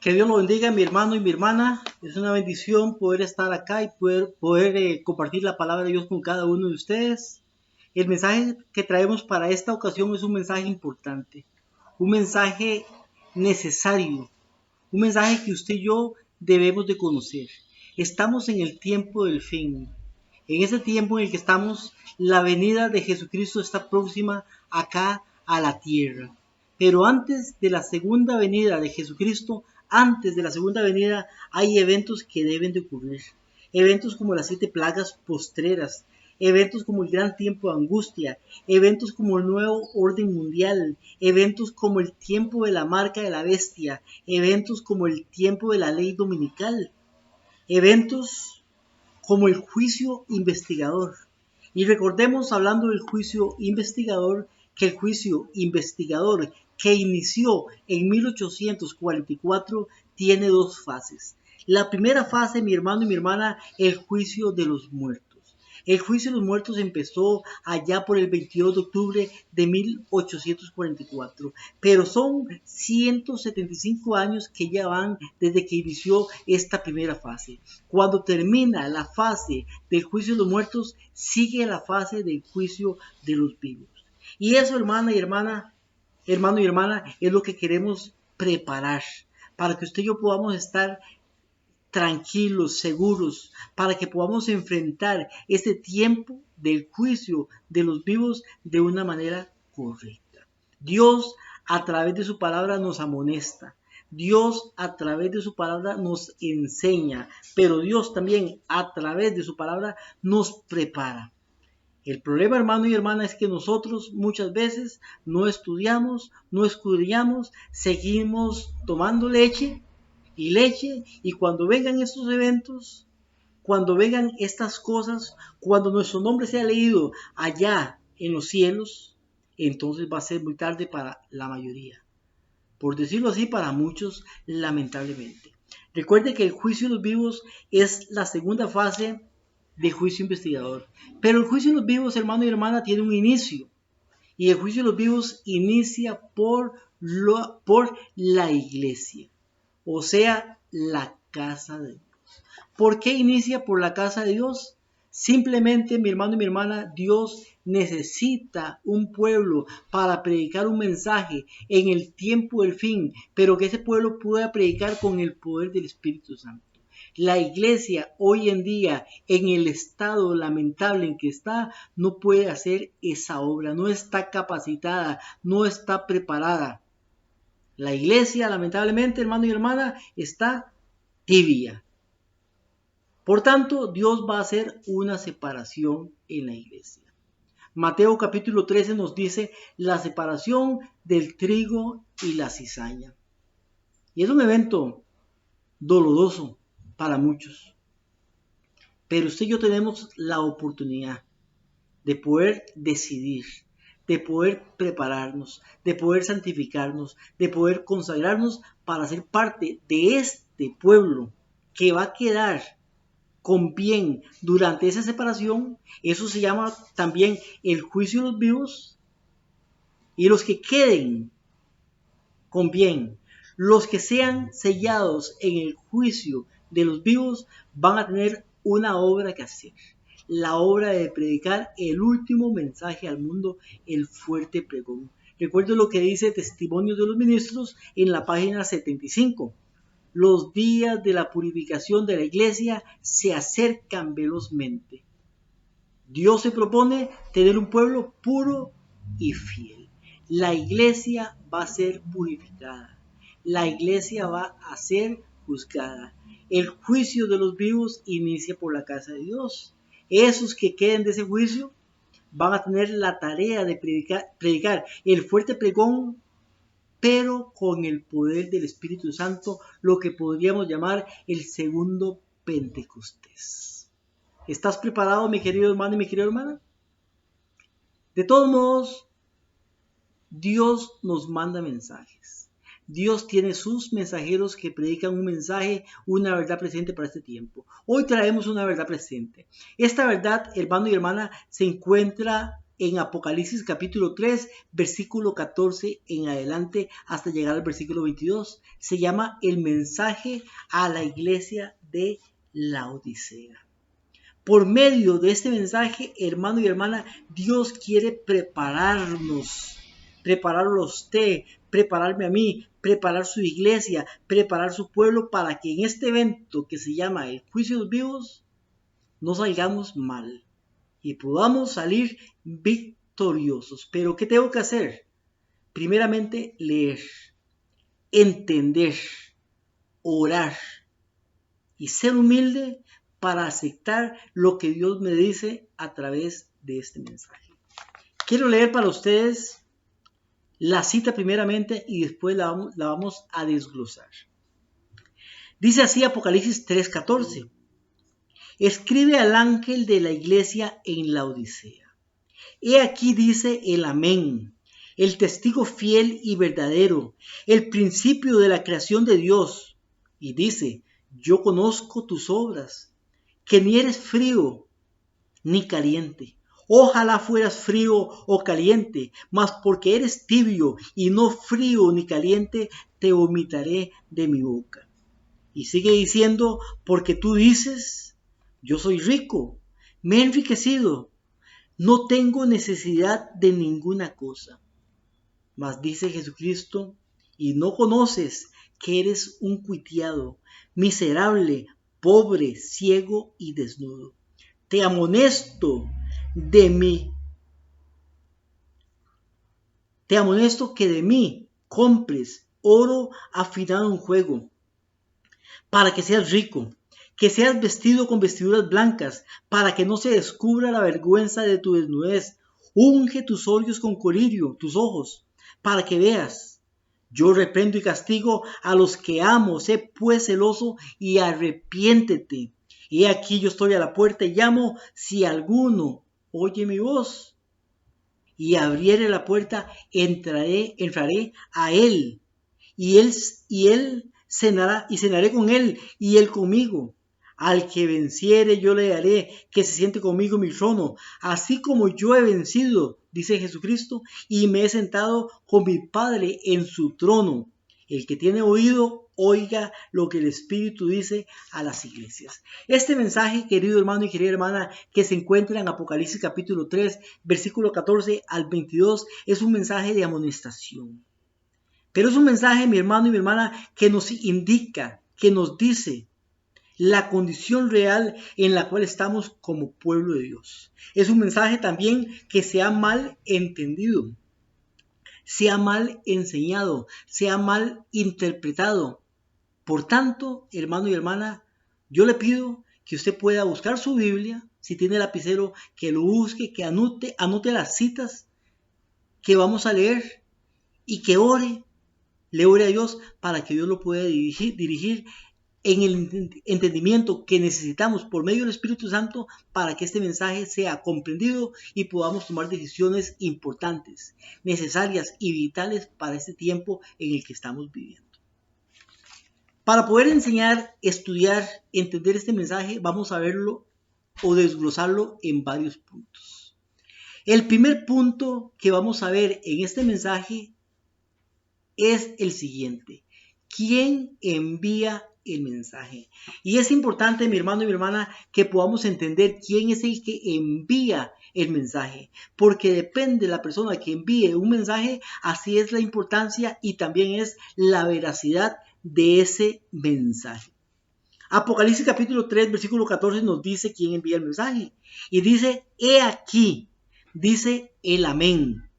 Que Dios lo bendiga, mi hermano y mi hermana. Es una bendición poder estar acá y poder compartir la palabra de Dios con cada uno de ustedes. El mensaje que traemos para esta ocasión es un mensaje importante, un mensaje necesario, un mensaje que usted y yo debemos de conocer. Estamos en el tiempo del fin. En ese tiempo en el que estamos, la venida de Jesucristo está próxima acá a la tierra. Pero antes de la segunda venida de Jesucristo, antes de la segunda venida, hay eventos que deben de ocurrir. Eventos como las 7 plagas postreras, eventos como el gran tiempo de angustia, eventos como el nuevo orden mundial, eventos como el tiempo de la marca de la bestia, eventos como el tiempo de la ley dominical, eventos como el juicio investigador. Y recordemos, hablando del juicio investigador, que el juicio investigador que inició en 1844 tiene 2 fases. La primera fase, mi hermano y mi hermana, el juicio de los muertos. El juicio de los muertos empezó allá por el 22 de octubre de 1844, pero son 175 años que ya van desde que inició esta primera fase. Cuando termina la fase del juicio de los muertos, sigue la fase del juicio de los vivos. Y eso, hermano y hermana, es lo que queremos preparar para que usted y yo podamos estar tranquilos, seguros, para que podamos enfrentar este tiempo del juicio de los vivos de una manera correcta. Dios a través de su palabra nos amonesta. Dios a través de su palabra nos enseña, pero Dios también a través de su palabra nos prepara. El problema, hermano y hermana, es que nosotros muchas veces no estudiamos, no escudriñamos, seguimos tomando leche, y cuando vengan estos eventos, cuando vengan estas cosas, cuando nuestro nombre sea leído allá en los cielos, entonces va a ser muy tarde para la mayoría. Por decirlo así, para muchos, lamentablemente. Recuerde que el juicio de los vivos es la segunda fase del juicio investigador. Pero el juicio de los vivos, hermano y hermana, tiene un inicio. Y el juicio de los vivos inicia por la iglesia. O sea, la casa de Dios. ¿Por qué inicia por la casa de Dios? Simplemente, mi hermano y mi hermana, Dios necesita un pueblo para predicar un mensaje en el tiempo del fin, pero que ese pueblo pueda predicar con el poder del Espíritu Santo. La iglesia hoy en día, en el estado lamentable en que está, no puede hacer esa obra, no está capacitada, no está preparada. La iglesia, lamentablemente, hermano y hermana, está tibia. Por tanto, Dios va a hacer una separación en la iglesia. Mateo capítulo 13 nos dice la separación del trigo y la cizaña. Y es un evento doloroso para muchos. Pero usted y yo tenemos la oportunidad de poder decidir, de poder prepararnos, de poder santificarnos, de poder consagrarnos para ser parte de este pueblo que va a quedar con bien durante esa separación. Eso se llama también el juicio de los vivos. Y los que queden con bien, los que sean sellados en el juicio de los vivos, van a tener una obra que hacer. La obra de predicar el último mensaje al mundo, el fuerte pregón. Recuerdo lo que dice Testimonios de los Ministros en la página 75. Los días de la purificación de la iglesia se acercan velozmente. Dios se propone tener un pueblo puro y fiel. La iglesia va a ser purificada. La iglesia va a ser juzgada. El juicio de los vivos inicia por la casa de Dios. Esos que queden de ese juicio van a tener la tarea de predicar el fuerte pregón, pero con el poder del Espíritu Santo, lo que podríamos llamar el segundo Pentecostés. ¿Estás preparado, mi querido hermano y mi querida hermana? De todos modos, Dios nos manda mensajes. Dios tiene sus mensajeros que predican un mensaje, una verdad presente para este tiempo. Hoy traemos una verdad presente. Esta verdad, hermano y hermana, se encuentra en Apocalipsis capítulo 3, versículo 14 en adelante hasta llegar al versículo 22. Se llama el mensaje a la iglesia de Laodicea. Por medio de este mensaje, hermano y hermana, Dios quiere prepararnos, prepararlo a usted, prepararme a mí, preparar su iglesia, preparar su pueblo para que en este evento que se llama el juicio de los vivos, no salgamos mal y podamos salir victoriosos. Pero ¿qué tengo que hacer? Primeramente, leer, entender, orar y ser humilde para aceptar lo que Dios me dice a través de este mensaje. Quiero leer para ustedes la cita primeramente y después la vamos a desglosar. Dice así Apocalipsis 3:14. Escribe al ángel de la iglesia en Laodicea. He aquí dice el Amén, el testigo fiel y verdadero, el principio de la creación de Dios. Y dice, yo conozco tus obras, que ni eres frío ni caliente. Ojalá fueras frío o caliente, mas porque eres tibio y no frío ni caliente, te vomitaré de mi boca. Y sigue diciendo, porque tú dices, yo soy rico, me he enriquecido, no tengo necesidad de ninguna cosa. Mas dice Jesucristo, y no conoces que eres un cuitiado, miserable, pobre, ciego y desnudo. Te amonesto que de mí compres oro afinado en juego, para que seas rico, que seas vestido con vestiduras blancas, para que no se descubra la vergüenza de tu desnudez. Unge tus ojos con colirio, tus ojos, para que veas. Yo reprendo y castigo a los que amo, sé pues celoso y arrepiéntete. He aquí yo estoy a la puerta y llamo, si alguno oye mi voz y abriere la puerta, entraré a él y él cenará y cenaré con él y él conmigo. Al que venciere yo le daré que se siente conmigo en mi trono, así como yo he vencido, dice Jesucristo, y me he sentado con mi Padre en su trono. El que tiene oído, oiga lo que el Espíritu dice a las iglesias. Este mensaje, querido hermano y querida hermana, que se encuentra en Apocalipsis capítulo 3, versículo 14 al 22, es un mensaje de amonestación. Pero es un mensaje, mi hermano y mi hermana, que nos indica, que nos dice la condición real en la cual estamos como pueblo de Dios. Es un mensaje también que se ha mal entendido, se ha mal enseñado, se ha mal interpretado. Por tanto, hermano y hermana, yo le pido que usted pueda buscar su Biblia, si tiene lapicero, que lo busque, que anote las citas que vamos a leer y que le ore a Dios para que Dios lo pueda dirigir en el entendimiento que necesitamos por medio del Espíritu Santo para que este mensaje sea comprendido y podamos tomar decisiones importantes, necesarias y vitales para este tiempo en el que estamos viviendo. Para poder enseñar, estudiar, entender este mensaje, vamos a verlo o desglosarlo en varios puntos. El primer punto que vamos a ver en este mensaje es el siguiente: ¿quién envía el mensaje? Y es importante, mi hermano y mi hermana, que podamos entender quién es el que envía el mensaje, porque depende de la persona que envíe un mensaje, así es la importancia y también es la veracidad de ese mensaje. Apocalipsis capítulo 3, versículo 14 nos dice quién envía el mensaje. Y dice, he aquí, dice el Amén,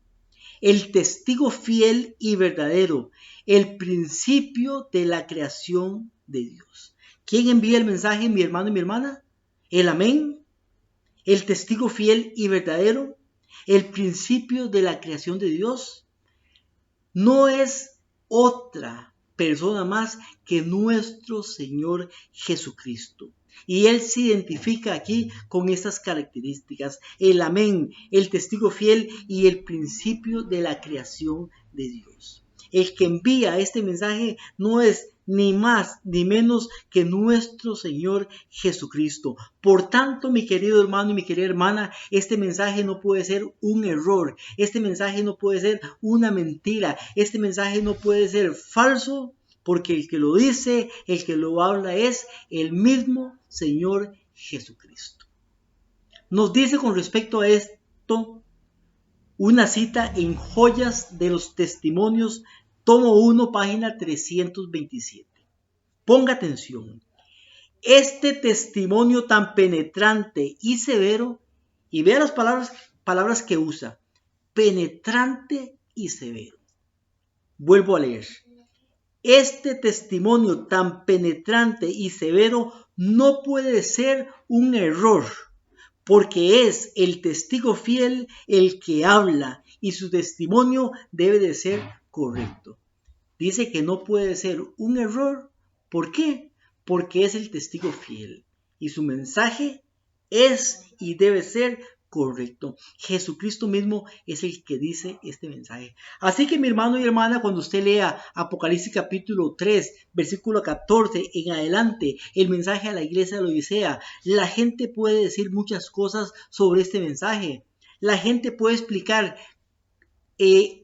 el testigo fiel y verdadero, el principio de la creación de Dios. ¿Quién envía el mensaje, mi hermano y mi hermana? El Amén, el testigo fiel y verdadero, el principio de la creación de Dios. No es otra persona más que nuestro Señor Jesucristo. Y Él se identifica aquí con estas características: el Amén, el testigo fiel y el principio de la creación de Dios. El que envía este mensaje no es ni más ni menos que nuestro Señor Jesucristo. Por tanto, mi querido hermano y mi querida hermana, este mensaje no puede ser un error, este mensaje no puede ser una mentira, este mensaje no puede ser falso, porque el que lo dice, el que lo habla es el mismo Señor Jesucristo. Nos dice con respecto a esto una cita en Joyas de los Testimonios, tomo 1, página 327. Ponga atención. Este testimonio tan penetrante y severo, y vea las palabras que usa, penetrante y severo. Vuelvo a leer. Este testimonio tan penetrante y severo no puede ser un error, porque es el testigo fiel el que habla y su testimonio debe de ser correcto. Dice que no puede ser un error. ¿Por qué? Porque es el testigo fiel y su mensaje es y debe ser correcto. Jesucristo mismo es el que dice este mensaje. Así que mi hermano y hermana, cuando usted lea Apocalipsis capítulo 3, versículo 14 en adelante, el mensaje a la iglesia de la Odisea, la gente puede decir muchas cosas sobre este mensaje. La gente puede explicar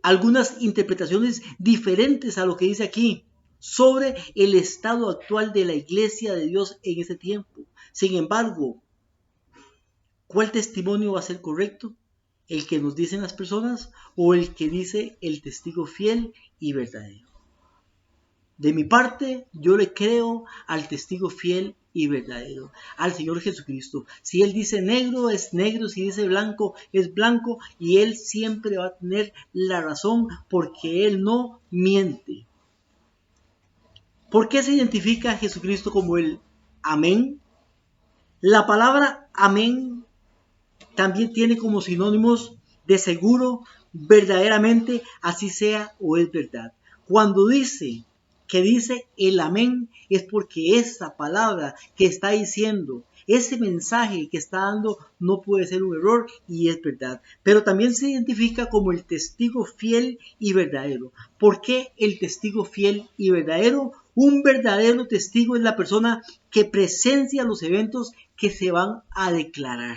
algunas interpretaciones diferentes a lo que dice aquí sobre el estado actual de la iglesia de Dios en ese tiempo. Sin embargo, ¿cuál testimonio va a ser correcto? ¿El que nos dicen las personas o el que dice el testigo fiel y verdadero? De mi parte, yo le creo al testigo fiel y verdadero, al Señor Jesucristo. Si Él dice negro, es negro, si dice blanco, es blanco, y Él siempre va a tener la razón porque Él no miente. ¿Por qué se identifica a Jesucristo como el amén? La palabra amén también tiene como sinónimos de seguro, verdaderamente, así sea o es verdad. Cuando dice el amén, es porque esa palabra que está diciendo, ese mensaje que está dando, no puede ser un error y es verdad. Pero también se identifica como el testigo fiel y verdadero. ¿Por qué el testigo fiel y verdadero? Un verdadero testigo es la persona que presencia los eventos que se van a declarar.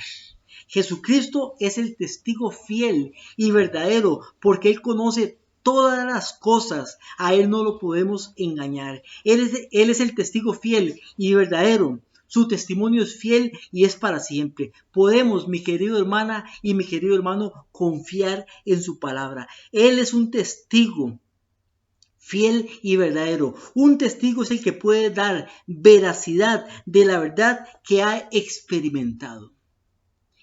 Jesucristo es el testigo fiel y verdadero porque Él conoce todas las cosas. A Él no lo podemos engañar. Él es el testigo fiel y verdadero. Su testimonio es fiel y es para siempre. Podemos, mi querido hermana y mi querido hermano, confiar en su palabra. Él es un testigo fiel y verdadero. Un testigo es el que puede dar veracidad de la verdad que ha experimentado.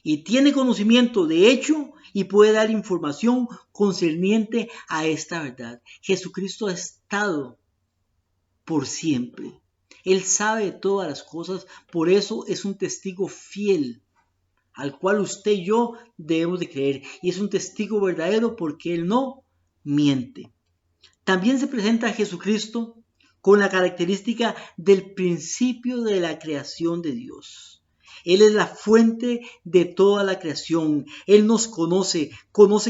Y tiene conocimiento de hecho y puede dar información concerniente a esta verdad. Jesucristo ha estado por siempre. Él sabe todas las cosas, por eso es un testigo fiel al cual usted y yo debemos de creer. Y es un testigo verdadero porque Él no miente. También se presenta a Jesucristo con la característica del principio de la creación de Dios. Él es la fuente de toda la creación. Él nos conoce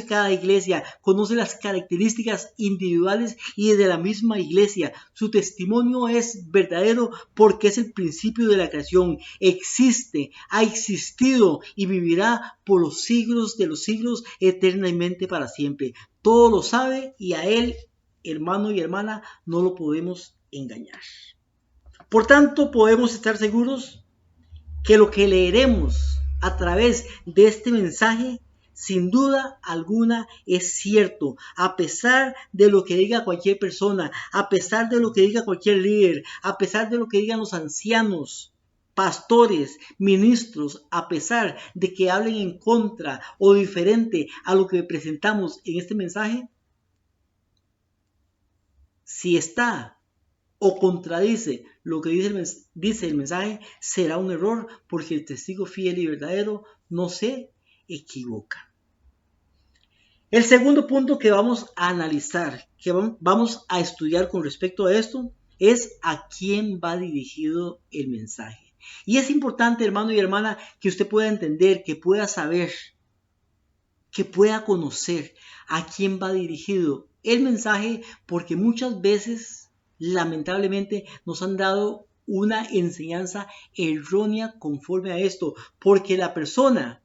cada iglesia, conoce las características individuales y de la misma iglesia. Su testimonio es verdadero porque es el principio de la creación. Existe, ha existido y vivirá por los siglos de los siglos eternamente para siempre. Todo lo sabe y a Él, hermano y hermana, no lo podemos engañar. Por tanto, podemos estar seguros que lo que leeremos a través de este mensaje, sin duda alguna, es cierto, a pesar de lo que diga cualquier persona, a pesar de lo que diga cualquier líder, a pesar de lo que digan los ancianos, pastores, ministros, a pesar de que hablen en contra o diferente a lo que presentamos en este mensaje, si está o contradice lo que dice el mensaje, será un error porque el testigo fiel y verdadero no se equivoca. El segundo punto que vamos a analizar, que vamos a estudiar con respecto a esto, es a quién va dirigido el mensaje. Y es importante, hermano y hermana, que usted pueda entender, que pueda saber, que pueda conocer a quién va dirigido el mensaje, porque muchas veces lamentablemente nos han dado una enseñanza errónea conforme a esto, porque la persona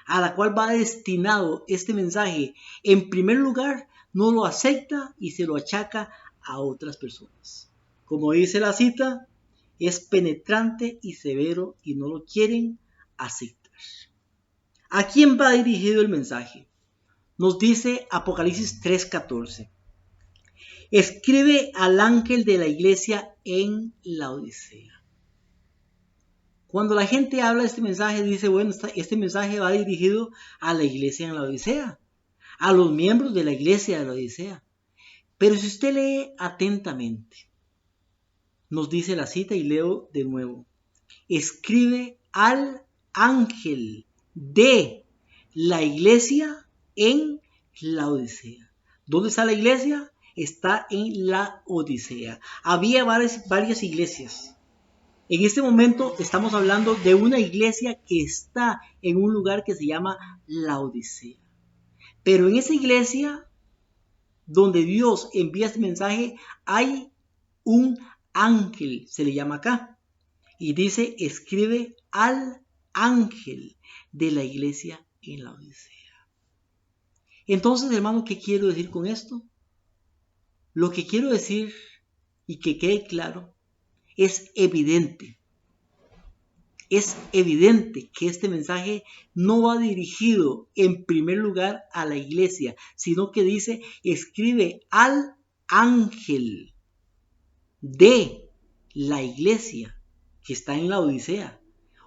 a la cual va destinado este mensaje, en primer lugar, no lo acepta y se lo achaca a otras personas. Como dice la cita, es penetrante y severo y no lo quieren aceptar. ¿A quién va dirigido el mensaje? Nos dice Apocalipsis 3:14. Escribe al ángel de la iglesia en Laodicea. Cuando la gente habla de este mensaje, dice, bueno, este mensaje va dirigido a la iglesia en Laodicea, a los miembros de la iglesia de Laodicea. Pero si usted lee atentamente, nos dice la cita y leo de nuevo. Escribe al ángel de la iglesia en Laodicea. ¿Dónde está la iglesia? Está en la Odisea. Había varias iglesias. En este momento estamos hablando de una iglesia que está en un lugar que se llama la Odisea. Pero en esa iglesia donde Dios envía este mensaje hay un ángel, se le llama acá. Y dice, escribe al ángel de la iglesia en la Odisea. Entonces, hermano, ¿qué quiero decir con esto? Lo que quiero decir y que quede claro, es evidente que este mensaje no va dirigido en primer lugar a la iglesia, sino que dice, escribe al ángel de la iglesia que está en la Odisea.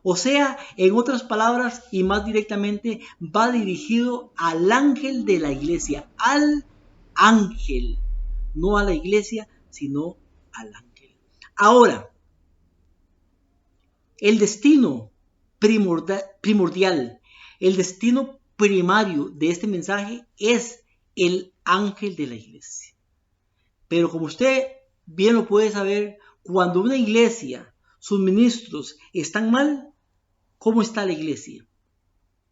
O sea, en otras palabras y más directamente, va dirigido al ángel de la iglesia, al ángel, no a la iglesia, sino al ángel. Ahora, el destino primordial, el destino primario de este mensaje es el ángel de la iglesia. Pero como usted bien lo puede saber, cuando una iglesia, sus ministros están mal, ¿cómo está la iglesia?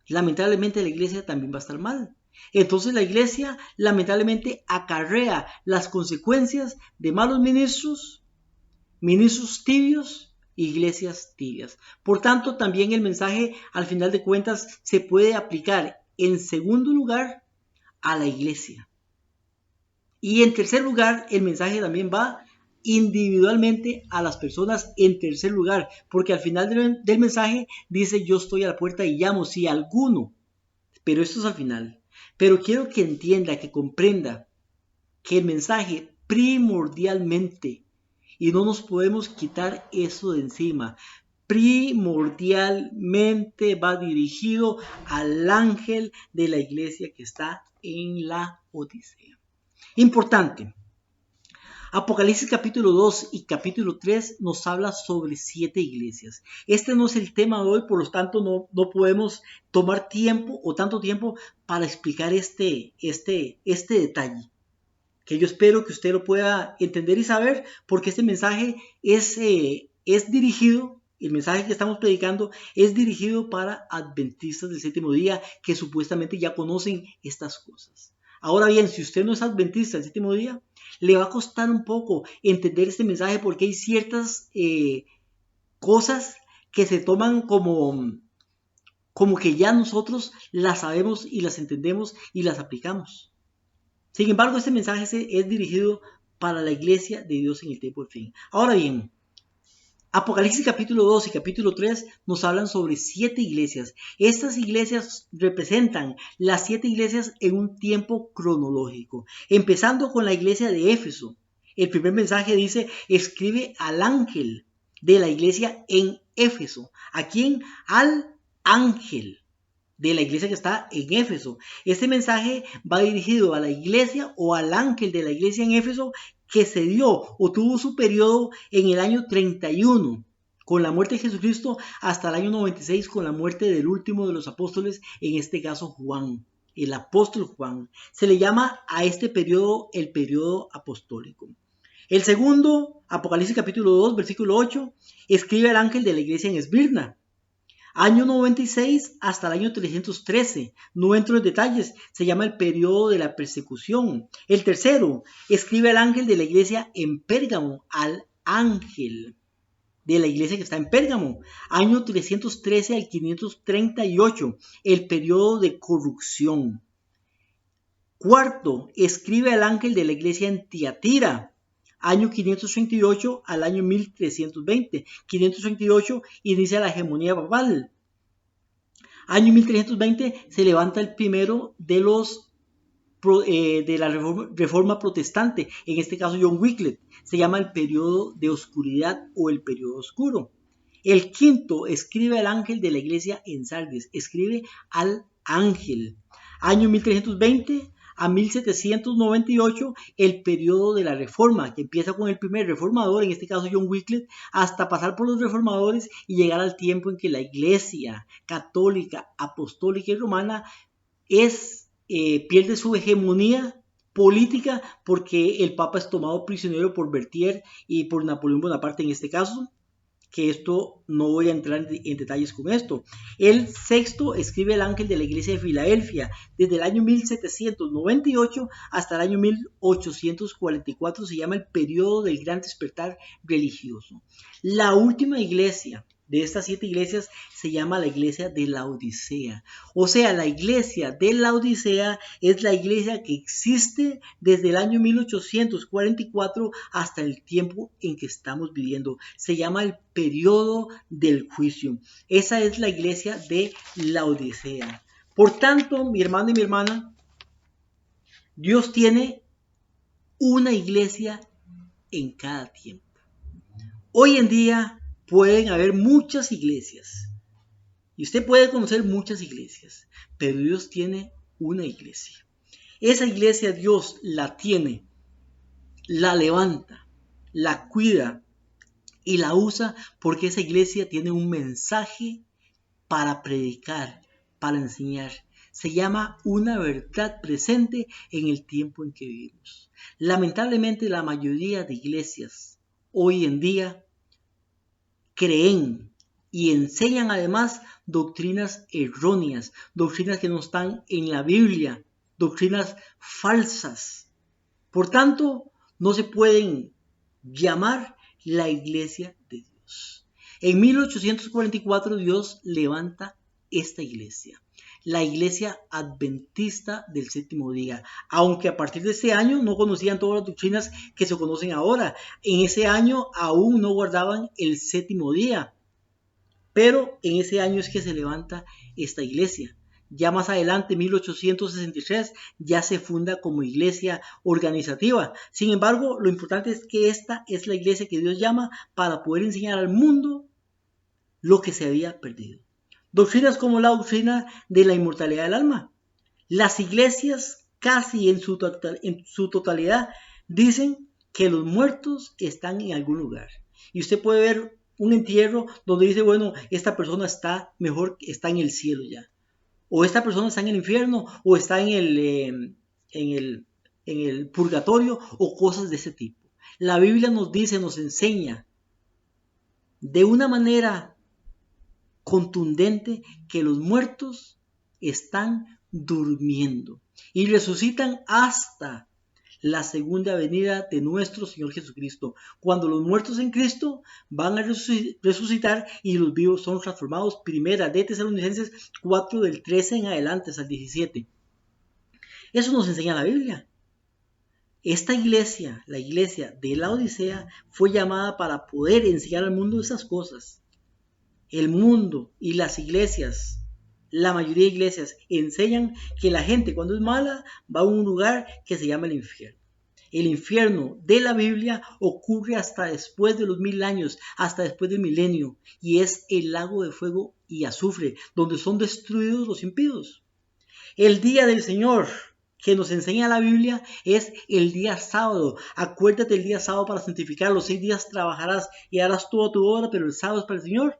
Lamentablemente la iglesia también va a estar mal. Entonces la iglesia lamentablemente acarrea las consecuencias de malos ministros, ministros tibios, iglesias tibias. Por tanto, también el mensaje, al final de cuentas, se puede aplicar en segundo lugar a la iglesia. Y en tercer lugar, el mensaje también va individualmente a las personas en tercer lugar, porque al final del mensaje dice, yo estoy a la puerta y llamo, si alguno, pero esto es al final. Pero quiero que entienda, que comprenda que el mensaje primordialmente, y no nos podemos quitar eso de encima, primordialmente va dirigido al ángel de la iglesia que está en la Odisea. Importante. Apocalipsis capítulo 2 y capítulo 3 nos habla sobre 7 iglesias. Este no es el tema de hoy, por lo tanto no podemos tomar tiempo o tanto tiempo para explicar este detalle, que yo espero que usted lo pueda entender y saber, porque este mensaje es dirigido, el mensaje que estamos predicando es dirigido para adventistas del séptimo día que supuestamente ya conocen estas cosas. Ahora bien, si usted no es adventista del séptimo día, le va a costar un poco entender este mensaje porque hay ciertas cosas que se toman como que ya nosotros las sabemos y las entendemos y las aplicamos. Sin embargo, este mensaje es dirigido para la iglesia de Dios en el tiempo del fin. Ahora bien, Apocalipsis capítulo 2 y capítulo 3 nos hablan sobre 7 iglesias. Estas iglesias representan las 7 iglesias en un tiempo cronológico. Empezando con la iglesia de Éfeso. El primer mensaje dice, escribe al ángel de la iglesia en Éfeso. ¿A quién? Al ángel de la iglesia que está en Éfeso. Este mensaje va dirigido a la iglesia o al ángel de la iglesia en Éfeso que se dio o tuvo su periodo en el año 31 con la muerte de Jesucristo hasta el año 96 con la muerte del último de los apóstoles, en este caso Juan, el apóstol Juan. Se le llama a este periodo el periodo apostólico. El segundo, Apocalipsis capítulo 2, versículo 8, escribe al ángel de la iglesia en Esmirna. Año 96 hasta el año 313. No entro en detalles. Se llama el periodo de la persecución. El tercero, escribe al ángel de la iglesia en Pérgamo. Al ángel de la iglesia que está en Pérgamo. Año 313 al 538. El periodo de corrupción. Cuarto, escribe al ángel de la iglesia en Tiatira. Año 538 al año 1320. 538 inicia la hegemonía papal. Año 1320 se levanta el primero de los de la reforma protestante, en este caso John Wycliffe. Se llama el periodo de oscuridad o el periodo oscuro. El quinto, escribe al ángel de la iglesia en Sardis. Escribe al ángel. Año 1320 a 1798, el periodo de la reforma, que empieza con el primer reformador, en este caso John Wycliffe, hasta pasar por los reformadores y llegar al tiempo en que la iglesia católica, apostólica y romana pierde su hegemonía política porque el Papa es tomado prisionero por Berthier y por Napoleón Bonaparte en este caso, que esto no voy a entrar en detalles con esto. El sexto, escribe el ángel de la iglesia de Filadelfia. Desde el año 1798 hasta el año 1844 se llama el periodo del gran despertar religioso. La última iglesia de estas 7 iglesias se llama la iglesia de la Odisea. O sea, la iglesia de la Odisea es la iglesia que existe desde el año 1844 hasta el tiempo en que estamos viviendo. Se llama el periodo del juicio. Esa es la iglesia de la Odisea. Por tanto, mi hermano y mi hermana, Dios tiene una iglesia en cada tiempo. Hoy en día pueden haber muchas iglesias y usted puede conocer muchas iglesias, pero Dios tiene una iglesia. Esa iglesia Dios la tiene, la levanta, la cuida y la usa porque esa iglesia tiene un mensaje para predicar, para enseñar. Se llama una verdad presente en el tiempo en que vivimos. Lamentablemente la mayoría de iglesias hoy en día creen y enseñan además doctrinas erróneas, doctrinas que no están en la Biblia, doctrinas falsas. Por tanto, no se pueden llamar la iglesia de Dios. En 1844 Dios levanta esta iglesia, la iglesia adventista del séptimo día, aunque a partir de ese año no conocían todas las doctrinas que se conocen ahora. En ese año aún no guardaban el séptimo día, pero en ese año es que se levanta esta iglesia. Ya más adelante, en 1863, ya se funda como iglesia organizativa. Sin embargo, lo importante es que esta es la iglesia que Dios llama para poder enseñar al mundo lo que se había perdido. Doctrinas como la doctrina de la inmortalidad del alma. Las iglesias casi en su totalidad dicen que los muertos están en algún lugar. Y usted puede ver un entierro donde dice, bueno, esta persona está mejor, está en el cielo ya. O esta persona está en el infierno, o está en el purgatorio, o cosas de ese tipo. La Biblia nos dice, nos enseña de una manera contundente que los muertos están durmiendo y resucitan hasta la segunda venida de nuestro Señor Jesucristo, cuando los muertos en Cristo van a resucitar y los vivos son transformados. Primera de Tesalonicenses 4 del 13 en adelante hasta el 17. Eso nos enseña la Biblia. Esta iglesia, la iglesia de la Odisea, fue llamada para poder enseñar al mundo esas cosas. El mundo y las iglesias, la mayoría de iglesias, enseñan que la gente cuando es mala va a un lugar que se llama el infierno. El infierno de la Biblia ocurre hasta después de los 1000 años, hasta después del milenio, y es el lago de fuego y azufre, donde son destruidos los impíos. El día del Señor que nos enseña la Biblia es el día sábado. Acuérdate el día sábado para santificar. Los 6 días trabajarás y harás toda tu obra, pero el sábado es para el Señor.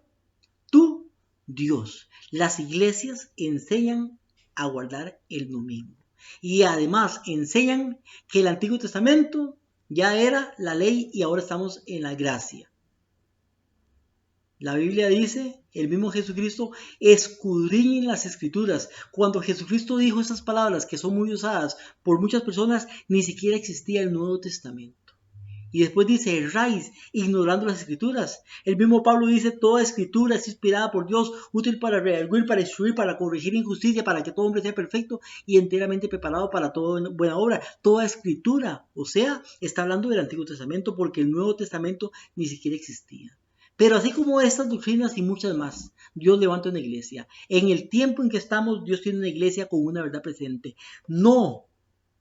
Tú, Dios. Las iglesias enseñan a guardar el domingo. Y además enseñan que el Antiguo Testamento ya era la ley y ahora estamos en la gracia. La Biblia dice, el mismo Jesucristo, escudriñen las Escrituras. Cuando Jesucristo dijo esas palabras que son muy usadas por muchas personas, ni siquiera existía el Nuevo Testamento. Y después dice, erráis, ignorando las Escrituras. El mismo Pablo dice, toda Escritura es inspirada por Dios, útil para redarguir, para instruir, para corregir injusticia, para que todo hombre sea perfecto y enteramente preparado para toda buena obra. Toda Escritura, o sea, está hablando del Antiguo Testamento, porque el Nuevo Testamento ni siquiera existía. Pero así como estas doctrinas y muchas más, Dios levanta una iglesia. En el tiempo en que estamos, Dios tiene una iglesia con una verdad presente. No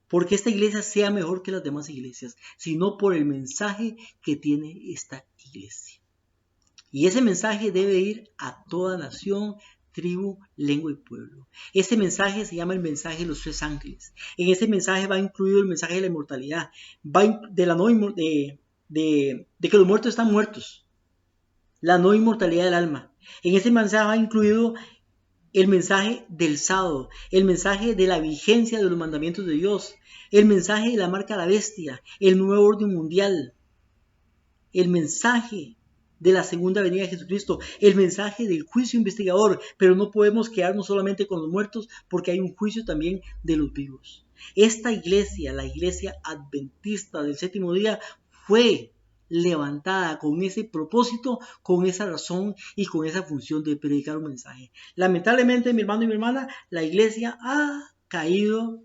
porque esta iglesia sea mejor que las demás iglesias, sino por el mensaje que tiene esta iglesia. Y ese mensaje debe ir a toda nación, tribu, lengua y pueblo. Ese mensaje se llama el mensaje de los 3 ángeles. En ese mensaje va incluido el mensaje de la inmortalidad, de que los muertos están muertos, la no inmortalidad del alma. En ese mensaje va incluido el mensaje del sábado, el mensaje de la vigencia de los mandamientos de Dios, el mensaje de la marca de la bestia, el nuevo orden mundial, el mensaje de la segunda venida de Jesucristo, el mensaje del juicio investigador, pero no podemos quedarnos solamente con los muertos porque hay un juicio también de los vivos. Esta iglesia, la iglesia adventista del séptimo día, fue levantada con ese propósito, con esa razón y con esa función de predicar un mensaje. Lamentablemente, mi hermano y mi hermana, la iglesia ha caído,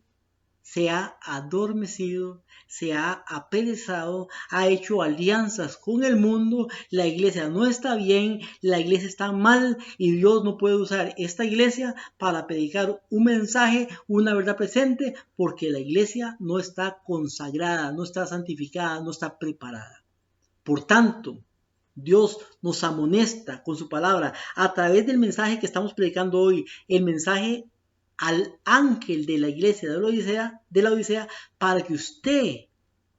se ha adormecido, se ha aperezado, ha hecho alianzas con el mundo. La iglesia no está bien, la iglesia está mal y Dios no puede usar esta iglesia para predicar un mensaje, una verdad presente, porque la iglesia no está consagrada, no está santificada, no está preparada. Por tanto, Dios nos amonesta con su palabra a través del mensaje que estamos predicando hoy, el mensaje al ángel de la iglesia de la Odisea, para que usted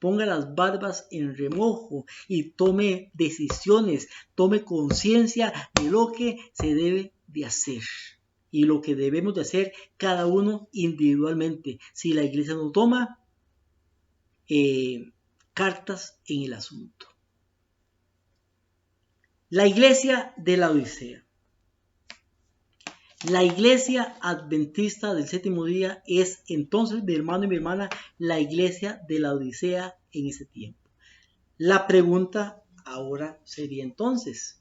ponga las barbas en remojo y tome decisiones, tome conciencia de lo que se debe de hacer y lo que debemos de hacer cada uno individualmente. Si la iglesia no toma cartas en el asunto. La iglesia de la Odisea. La iglesia adventista del séptimo día es entonces, mi hermano y mi hermana, la iglesia de la Odisea en ese tiempo. La pregunta ahora sería entonces,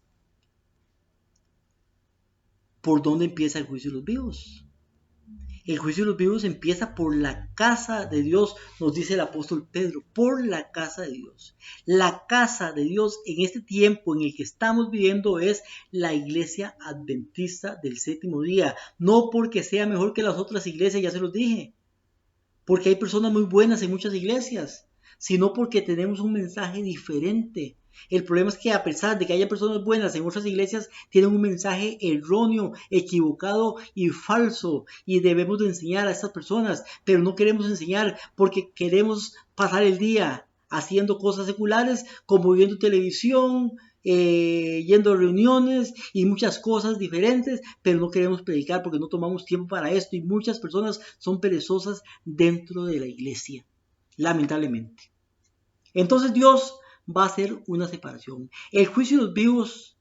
¿por dónde empieza el juicio de los vivos? El juicio de los vivos empieza por la casa de Dios, nos dice el apóstol Pedro, por la casa de Dios. La casa de Dios en este tiempo en el que estamos viviendo es la iglesia adventista del séptimo día. No porque sea mejor que las otras iglesias, ya se los dije, porque hay personas muy buenas en muchas iglesias, sino porque tenemos un mensaje diferente. El problema es que a pesar de que haya personas buenas en otras iglesias, tienen un mensaje erróneo, equivocado y falso. Y debemos de enseñar a estas personas, pero no queremos enseñar porque queremos pasar el día haciendo cosas seculares, como viendo televisión, yendo a reuniones y muchas cosas diferentes, pero no queremos predicar porque no tomamos tiempo para esto y muchas personas son perezosas dentro de la iglesia, lamentablemente. Entonces Dios va a hacer una separación. El juicio de los vivos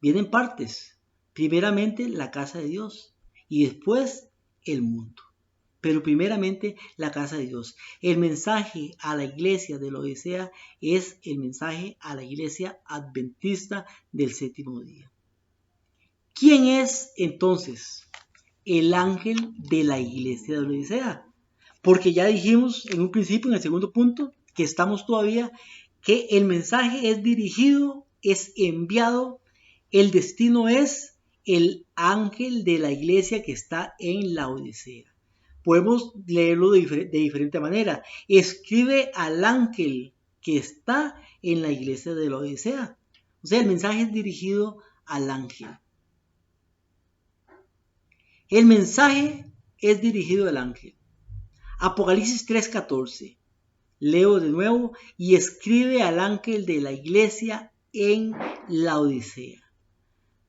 viene en partes. Primeramente la casa de Dios y después el mundo. Pero primeramente la casa de Dios. El mensaje a la iglesia de la Odisea es el mensaje a la iglesia adventista del séptimo día. ¿Quién es entonces el ángel de la iglesia de la Odisea? Porque ya dijimos en un principio, en el segundo punto, que estamos todavía, que el mensaje es dirigido, es enviado, el destino es el ángel de la iglesia que está en la Odisea. Podemos leerlo de diferente manera. Escribe al ángel que está en la iglesia de la Odisea. O sea, el mensaje es dirigido al ángel. El mensaje es dirigido al ángel. Apocalipsis 3:14. Leo de nuevo, y escribe al ángel de la iglesia en la Odisea.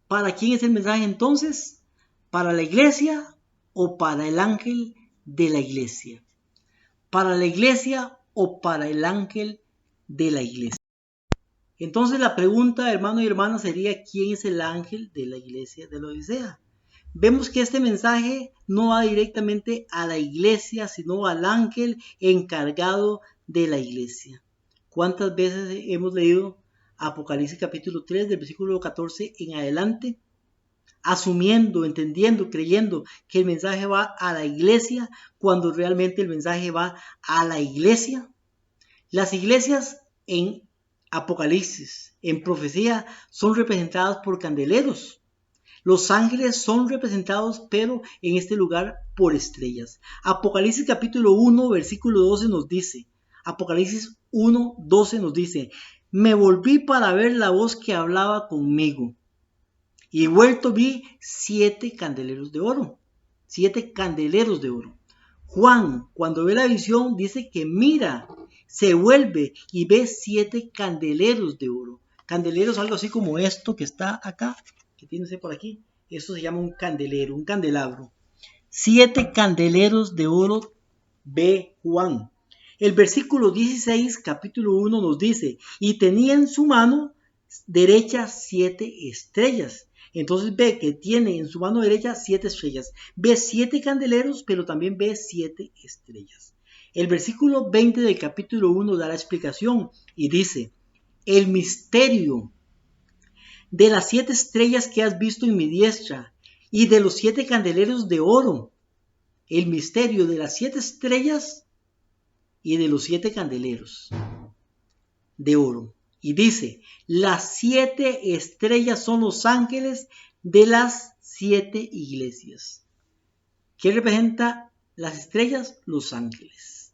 ¿Para quién es el mensaje entonces? ¿Para la iglesia o para el ángel de la iglesia? ¿Para la iglesia o para el ángel de la iglesia? Entonces la pregunta, hermano y hermana, sería: ¿quién es el ángel de la iglesia de la Odisea? Vemos que este mensaje no va directamente a la iglesia, sino al ángel encargado de la iglesia. ¿Cuántas veces hemos leído Apocalipsis capítulo 3, del versículo 14 en adelante? Asumiendo, entendiendo, creyendo que el mensaje va a la iglesia, cuando realmente el mensaje va a la iglesia. Las iglesias en Apocalipsis, en profecía, son representadas por candeleros. Los ángeles son representados, pero en este lugar, por estrellas. Apocalipsis capítulo 1, versículo 12 nos dice, Apocalipsis 1, 12 nos dice: me volví para ver la voz que hablaba conmigo, y vuelto vi 7 candeleros de oro. 7 candeleros de oro. Juan, cuando ve la visión, dice que mira, se vuelve y ve 7 candeleros de oro. Candeleros, algo así como esto que está acá, que tiene por aquí. Esto se llama un candelero, un candelabro. 7 candeleros de oro ve Juan. El versículo 16, capítulo 1 nos dice: y tenía en su mano derecha 7 estrellas. Entonces ve que tiene en su mano derecha 7 estrellas. Ve 7 candeleros, pero también ve 7 estrellas. El versículo 20 del capítulo 1 da la explicación y dice: el misterio de las 7 estrellas que has visto en mi diestra y de los 7 candeleros de oro. El misterio de las 7 estrellas y de los 7 candeleros de oro. Y dice: las 7 estrellas son los ángeles de las 7 iglesias. ¿Qué representa las estrellas? Los ángeles.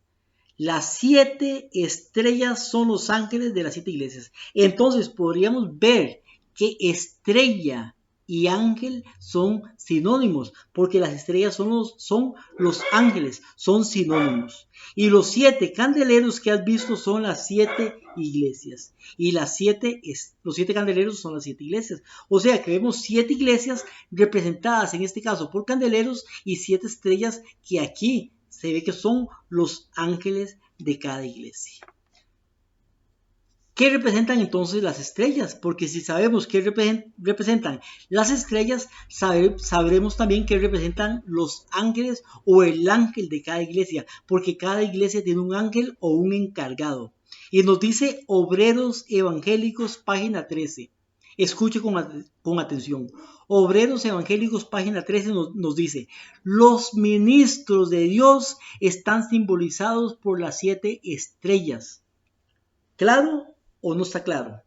Las 7 estrellas son los ángeles de las 7 iglesias. Entonces podríamos ver que estrella y ángel son sinónimos, porque las estrellas son los ángeles, son sinónimos. Y los 7 candeleros que has visto son las 7 iglesias. Y los 7 candeleros son las 7 iglesias. O sea que vemos 7 iglesias representadas en este caso por candeleros y 7 estrellas que aquí se ve que son los ángeles de cada iglesia. ¿Qué representan entonces las estrellas? Porque si sabemos qué representan las estrellas, sabremos también qué representan los ángeles o el ángel de cada iglesia, porque cada iglesia tiene un ángel o un encargado. Y nos dice Obreros Evangélicos, página 13. Escuche con atención. Obreros Evangélicos, página 13 nos dice: los ministros de Dios están simbolizados por las 7 estrellas. ¿Claro o no está claro?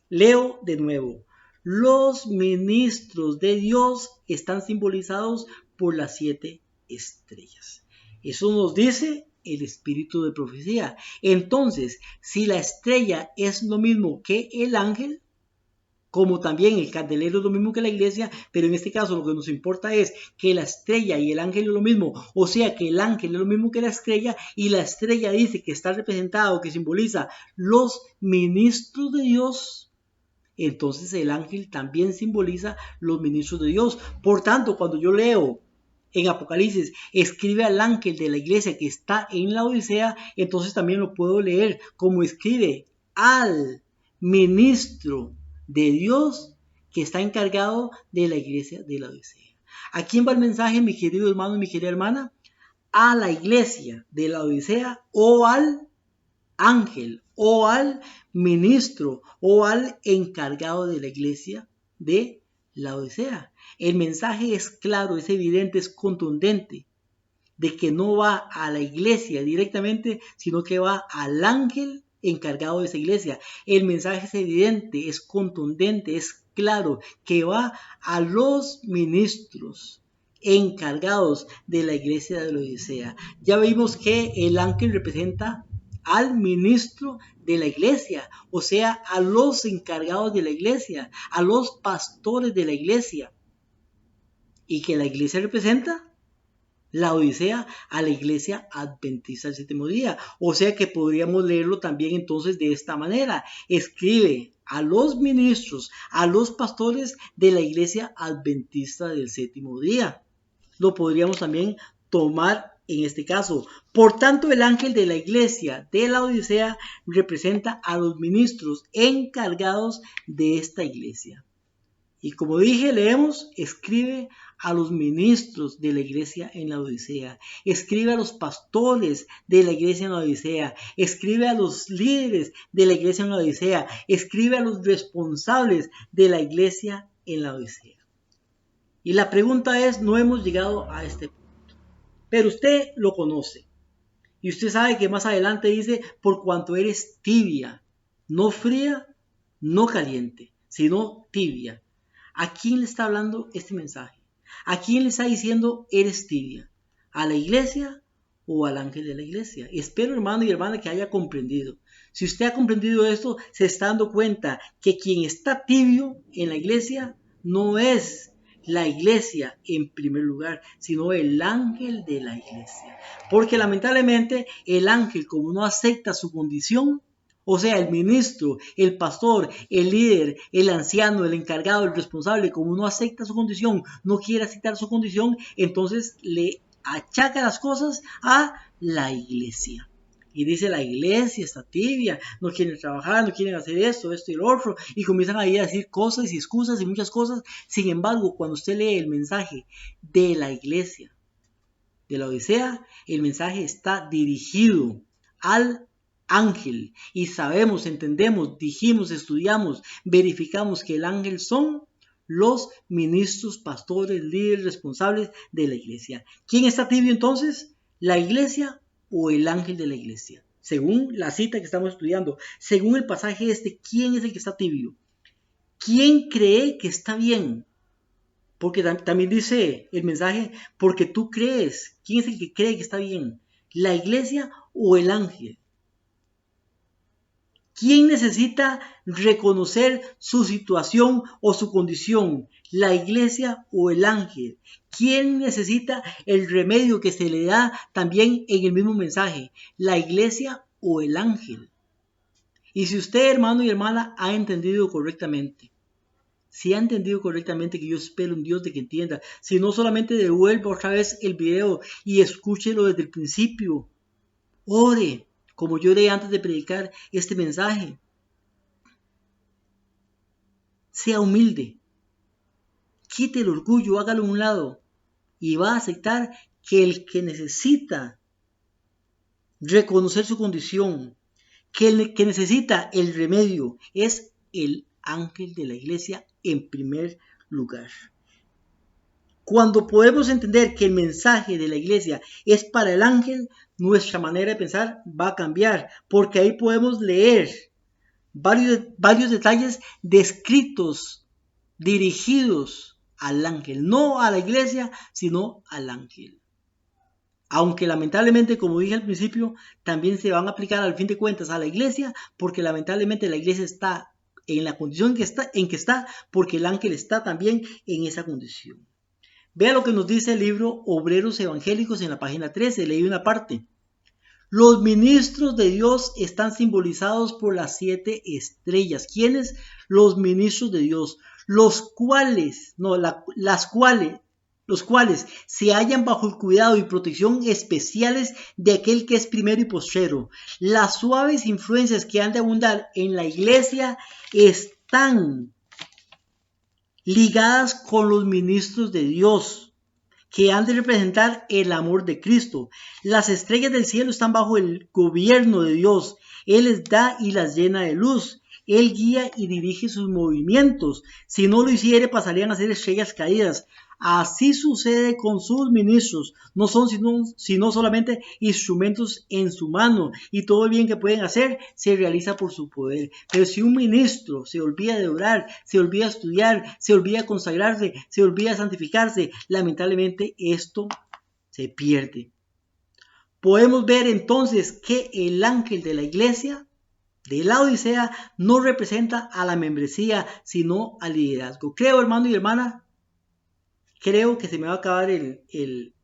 Leo de nuevo. Los ministros de Dios están simbolizados por las 7 estrellas. Eso nos dice el espíritu de profecía. Entonces, si la estrella es lo mismo que el ángel, como también el candelero es lo mismo que la iglesia, pero en este caso lo que nos importa es que la estrella y el ángel es lo mismo, o sea que el ángel es lo mismo que la estrella, y la estrella dice que está representado, que simboliza los ministros de Dios, entonces el ángel también simboliza los ministros de Dios. Por tanto, cuando yo leo en Apocalipsis, escribe al ángel de la iglesia que está en la Odisea, entonces también lo puedo leer como escribe al ministro de Dios que está encargado de la iglesia de la Odisea. ¿A quién va el mensaje, mi querido hermano y mi querida hermana? A la iglesia de la Odisea, o al ángel, o al ministro, o al encargado de la iglesia de la Odisea. El mensaje es claro, es evidente, es contundente, de que no va a la iglesia directamente, sino que va al ángel encargado de esa iglesia. El mensaje es evidente, es contundente, es claro, que va a los ministros encargados de la iglesia de la Odisea. Ya vimos que el ángel representa al ministro de la iglesia, o sea, a los encargados de la iglesia, a los pastores de la iglesia, y que la iglesia representa la Odisea a la iglesia adventista del séptimo día. O sea que podríamos leerlo también entonces de esta manera: escribe a los ministros, a los pastores de la iglesia adventista del séptimo día. Lo podríamos también tomar en este caso. Por tanto, el ángel de la iglesia de la Odisea representa a los ministros encargados de esta iglesia. Y como dije, leemos, escribe a los ministros de la iglesia en la Odisea, escribe a los pastores de la iglesia en la Odisea, escribe a los líderes de la iglesia en la Odisea, escribe a los responsables de la iglesia en la Odisea. Y la pregunta es, no hemos llegado a este punto, pero usted lo conoce. Y usted sabe que más adelante dice, por cuanto eres tibia, no fría, no caliente, sino tibia. ¿A quién le está hablando este mensaje? ¿A quién le está diciendo eres tibia? ¿A la iglesia o al ángel de la iglesia? Espero, hermano y hermana, que haya comprendido. Si usted ha comprendido esto, se está dando cuenta que quien está tibio en la iglesia no es la iglesia en primer lugar, sino el ángel de la iglesia. Porque lamentablemente el ángel, como no acepta su condición, o sea, el ministro, el pastor, el líder, el anciano, el encargado, el responsable, como no acepta su condición, no quiere aceptar su condición, entonces le achaca las cosas a la iglesia. Y dice, la iglesia está tibia, no quieren trabajar, no quieren hacer esto y lo otro, y comienzan ahí a decir cosas y excusas y muchas cosas. Sin embargo, cuando usted lee el mensaje de la iglesia, de la Odisea, el mensaje está dirigido al ángel. Y sabemos, entendemos, dijimos, estudiamos, verificamos que el ángel son los ministros, pastores, líderes, responsables de la iglesia. ¿Quién está tibio entonces? ¿La iglesia o el ángel de la iglesia? Según la cita que estamos estudiando, según el pasaje este, ¿quién es el que está tibio? ¿Quién cree que está bien? Porque también dice el mensaje, porque tú crees. ¿Quién es el que cree que está bien? ¿La iglesia o el ángel? ¿Quién necesita reconocer su situación o su condición? ¿La iglesia o el ángel? ¿Quién necesita el remedio que se le da también en el mismo mensaje? ¿La iglesia o el ángel? Y si usted, hermano y hermana, ha entendido correctamente, si ha entendido correctamente, que yo espero en Dios de que entienda, si no, solamente devuelva otra vez el video y escúchelo desde el principio. Ore, como yo oré antes de predicar este mensaje. Sea humilde. Quite el orgullo, hágalo a un lado. Y va a aceptar que el que necesita reconocer su condición, que el que necesita el remedio, es el ángel de la iglesia en primer lugar. Cuando podemos entender que el mensaje de la iglesia es para el ángel, nuestra manera de pensar va a cambiar, porque ahí podemos leer varios detalles descritos, dirigidos al ángel, no a la iglesia, sino al ángel. Aunque lamentablemente, como dije al principio, también se van a aplicar al fin de cuentas a la iglesia, porque lamentablemente la iglesia está en la condición en que está, porque el ángel está también en esa condición. Vea lo que nos dice el libro Obreros Evangélicos en la página 13, leí una parte. Los ministros de Dios están simbolizados por las 7 estrellas. ¿Quiénes? Los ministros de Dios, los cuales se hallan bajo el cuidado y protección especiales de aquel que es primero y postrero. Las suaves influencias que han de abundar en la iglesia están ligadas con los ministros de Dios, que han de representar el amor de Cristo. Las estrellas del cielo están bajo el gobierno de Dios. Él les da y las llena de luz. Él guía y dirige sus movimientos. Si no lo hiciere, pasarían a ser estrellas caídas. Así sucede con sus ministros. No son sino solamente instrumentos en su mano, y todo el bien que pueden hacer se realiza por su poder. Pero si un ministro se olvida de orar, se olvida de estudiar, se olvida de consagrarse, se olvida de santificarse, lamentablemente esto se pierde. Podemos ver entonces que el ángel de la iglesia de la Odisea no representa a la membresía, sino al liderazgo. Creo, hermano y hermana, creo que se me va a acabar el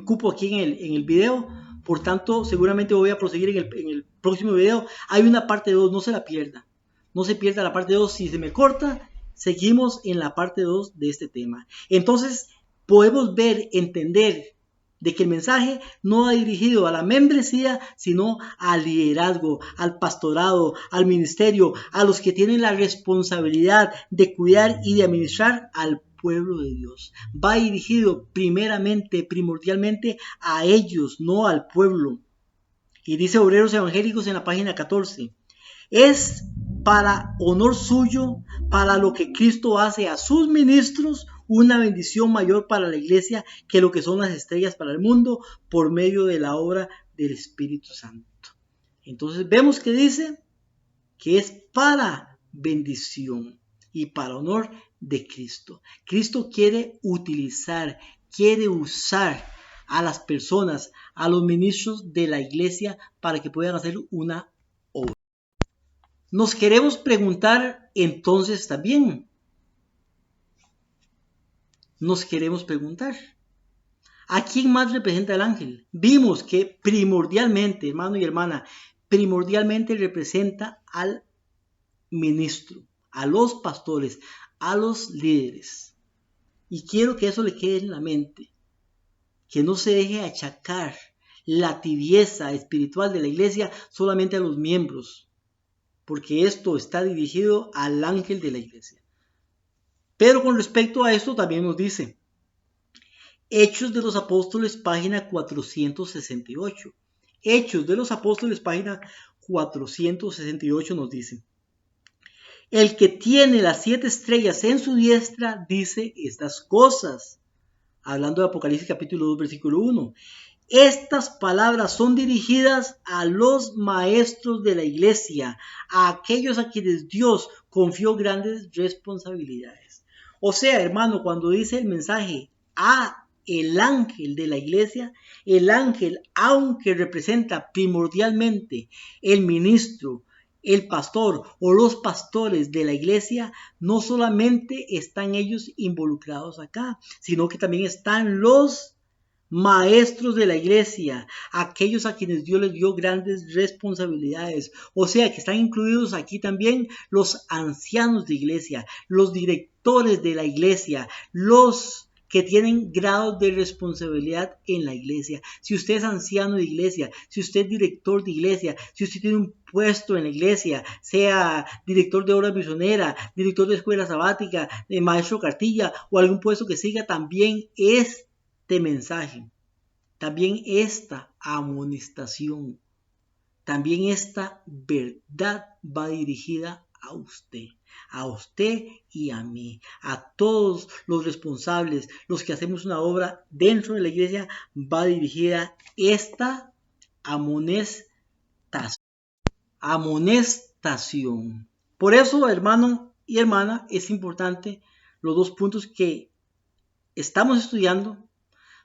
cupo aquí en el video. Por tanto, seguramente voy a proseguir en el próximo video. Hay una parte 2, no se la pierda. No se pierda la parte 2. Si se me corta, seguimos en la parte 2 de este tema. Entonces, podemos ver, entender de que el mensaje no va dirigido a la membresía, sino al liderazgo, al pastorado, al ministerio, a los que tienen la responsabilidad de cuidar y de administrar al pueblo de Dios. Va dirigido primeramente, primordialmente a ellos, no al pueblo. Y dice Obreros Evangélicos en la página 14, es para honor suyo, para lo que Cristo hace a sus ministros, una bendición mayor para la iglesia que lo que son las estrellas para el mundo por medio de la obra del Espíritu Santo. Entonces vemos que dice que es para bendición y para honor de Cristo. Cristo quiere utilizar, quiere usar a las personas, a los ministros de la iglesia para que puedan hacer una obra. Nos queremos preguntar entonces también, ¿a quién más representa el ángel? Vimos que primordialmente, hermano y hermana, primordialmente representa al ministro, a los pastores, a los líderes. Y quiero que eso le quede en la mente, que no se deje achacar la tibieza espiritual de la iglesia solamente a los miembros, porque esto está dirigido al ángel de la iglesia. Pero con respecto a esto también nos dice Hechos de los Apóstoles, página 468. Hechos de los Apóstoles, página 468 nos dice: el que tiene las 7 estrellas en su diestra dice estas cosas. Hablando de Apocalipsis capítulo 2, versículo 1. Estas palabras son dirigidas a los maestros de la iglesia, a aquellos a quienes Dios confió grandes responsabilidades. O sea, hermano, cuando dice el mensaje a el ángel de la iglesia, el ángel, aunque representa primordialmente el ministro, el pastor o los pastores de la iglesia, no solamente están ellos involucrados acá, sino que también están los maestros de la iglesia, aquellos a quienes Dios les dio grandes responsabilidades. O sea que están incluidos aquí también los ancianos de iglesia, los directores de la iglesia, los que tienen grados de responsabilidad en la iglesia. Si usted es anciano de iglesia, si usted es director de iglesia, si usted tiene un puesto en la iglesia, sea director de obra misionera, director de escuela sabática, de maestro cartilla o algún puesto que siga, también este mensaje, también esta amonestación, también esta verdad va dirigida a usted y a mí, a todos los responsables, los que hacemos una obra dentro de la iglesia, va dirigida esta amonestación. Por eso, hermano y hermana, es importante los dos puntos que estamos estudiando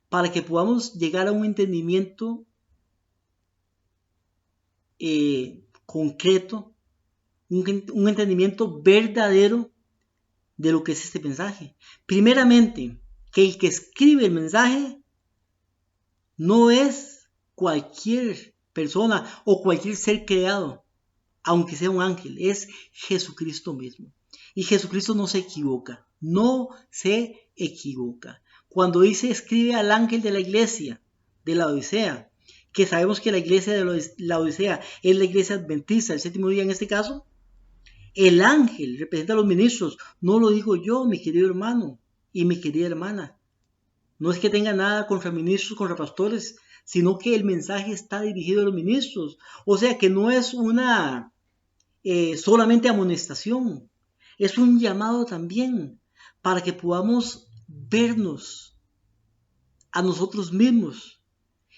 para que podamos llegar a un entendimiento concreto, un entendimiento verdadero de lo que es este mensaje. Primeramente, que el que escribe el mensaje no es cualquier persona o cualquier ser creado, aunque sea un ángel, es Jesucristo mismo. Y Jesucristo no se equivoca, Cuando dice escribe al ángel de la iglesia de la Odisea, que sabemos que la iglesia de la Odisea es la iglesia adventista, el séptimo día en este caso, el ángel representa a los ministros. No lo digo yo, mi querido hermano y mi querida hermana. No es que tenga nada contra ministros, contra pastores, sino que el mensaje está dirigido a los ministros. O sea que no es una solamente amonestación, es un llamado también para que podamos vernos a nosotros mismos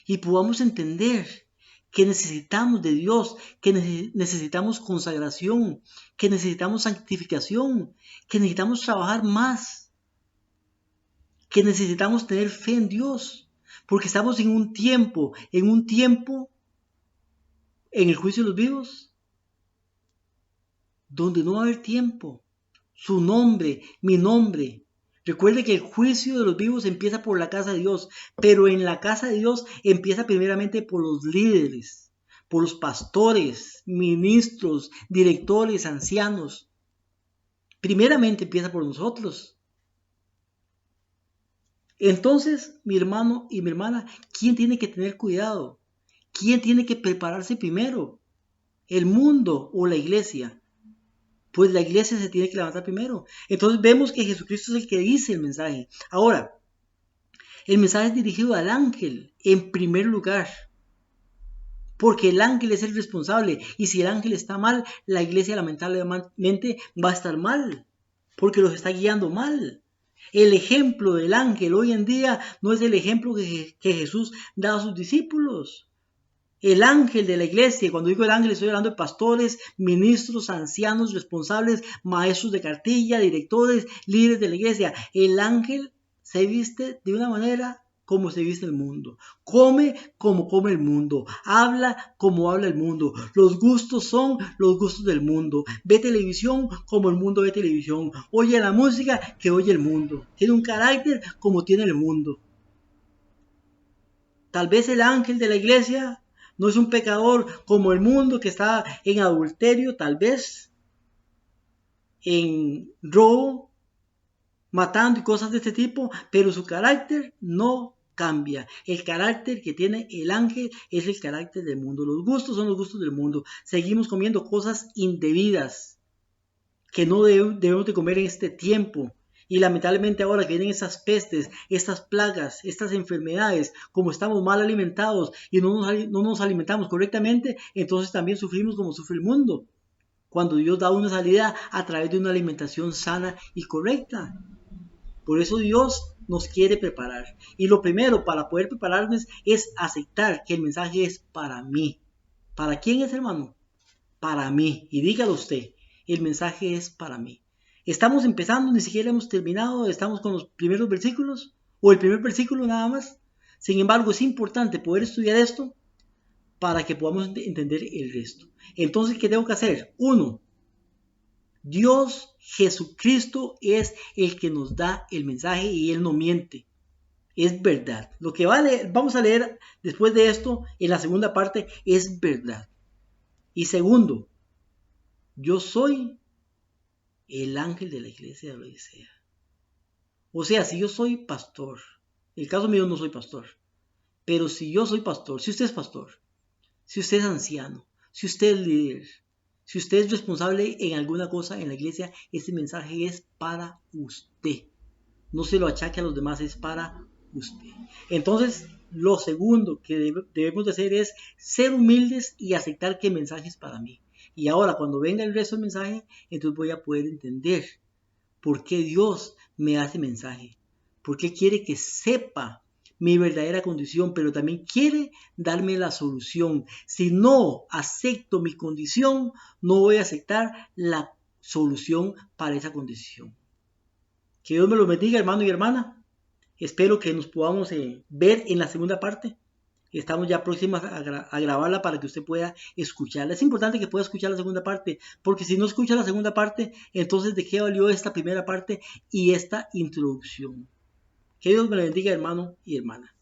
y podamos entender que necesitamos de Dios, que necesitamos consagración, que necesitamos santificación, que necesitamos trabajar más, que necesitamos tener fe en Dios, porque estamos en un tiempo, en el juicio de los vivos, donde no va a haber tiempo. Su nombre, mi nombre. Recuerde que el juicio de los vivos empieza por la casa de Dios, pero en la casa de Dios empieza primeramente por los líderes, por los pastores, ministros, directores, ancianos. Primeramente empieza por nosotros. Entonces, mi hermano y mi hermana, ¿quién tiene que tener cuidado? ¿Quién tiene que prepararse primero? ¿El mundo o la iglesia? Pues la iglesia se tiene que levantar primero. Entonces vemos que Jesucristo es el que dice el mensaje. Ahora, el mensaje es dirigido al ángel en primer lugar, porque el ángel es el responsable. Y si el ángel está mal, la iglesia lamentablemente va a estar mal, porque los está guiando mal. El ejemplo del ángel hoy en día no es el ejemplo que Jesús da a sus discípulos. El ángel de la iglesia, cuando digo el ángel estoy hablando de pastores, ministros, ancianos, responsables, maestros de cartilla, directores, líderes de la iglesia. El ángel se viste de una manera como se viste el mundo, come como come el mundo, habla como habla el mundo, los gustos son los gustos del mundo, ve televisión como el mundo ve televisión, oye la música que oye el mundo, tiene un carácter como tiene el mundo. Tal vez el ángel de la iglesia no es un pecador como el mundo que está en adulterio, tal vez en robo, matando y cosas de este tipo, pero su carácter no cambia. El carácter que tiene el ángel es el carácter del mundo. Los gustos son los gustos del mundo. Seguimos comiendo cosas indebidas que no debemos de comer en este tiempo. Y lamentablemente ahora que vienen estas pestes, estas plagas, estas enfermedades, como estamos mal alimentados y no nos alimentamos correctamente, entonces también sufrimos como sufre el mundo. Cuando Dios da una salida a través de una alimentación sana y correcta. Por eso Dios nos quiere preparar. Y lo primero para poder prepararnos es aceptar que el mensaje es para mí. ¿Para quién es, hermano? Para mí. Y dígalo usted, el mensaje es para mí. Estamos empezando, ni siquiera hemos terminado, estamos con los primeros versículos o el primer versículo nada más. Sin embargo, es importante poder estudiar esto para que podamos entender el resto. Entonces, ¿qué tengo que hacer? 1. Dios Jesucristo es el que nos da el mensaje y Él no miente. Es verdad. Lo que vamos a leer después de esto en la segunda parte es verdad. Y segundo, yo soy el ángel de la iglesia de Laodicea. O sea, si yo soy pastor, en el caso mío no soy pastor, pero si yo soy pastor, si usted es pastor, si usted es anciano, si usted es líder, si usted es responsable en alguna cosa en la iglesia, este mensaje es para usted. No se lo achaque a los demás, es para usted. Entonces, lo segundo que debemos de hacer es ser humildes y aceptar que el mensaje es para mí. Y ahora, cuando venga el resto del mensaje, entonces voy a poder entender por qué Dios me hace mensaje. ¿Por qué quiere que sepa mi verdadera condición? Pero también quiere darme la solución. Si no acepto mi condición, no voy a aceptar la solución para esa condición. Que Dios me lo bendiga, hermano y hermana. Espero que nos podamos ver en la segunda parte. Estamos ya próximas a grabarla para que usted pueda escucharla. Es importante que pueda escuchar la segunda parte, porque si no escucha la segunda parte, entonces ¿de qué valió esta primera parte y esta introducción? Que Dios me lo bendiga, hermano y hermana.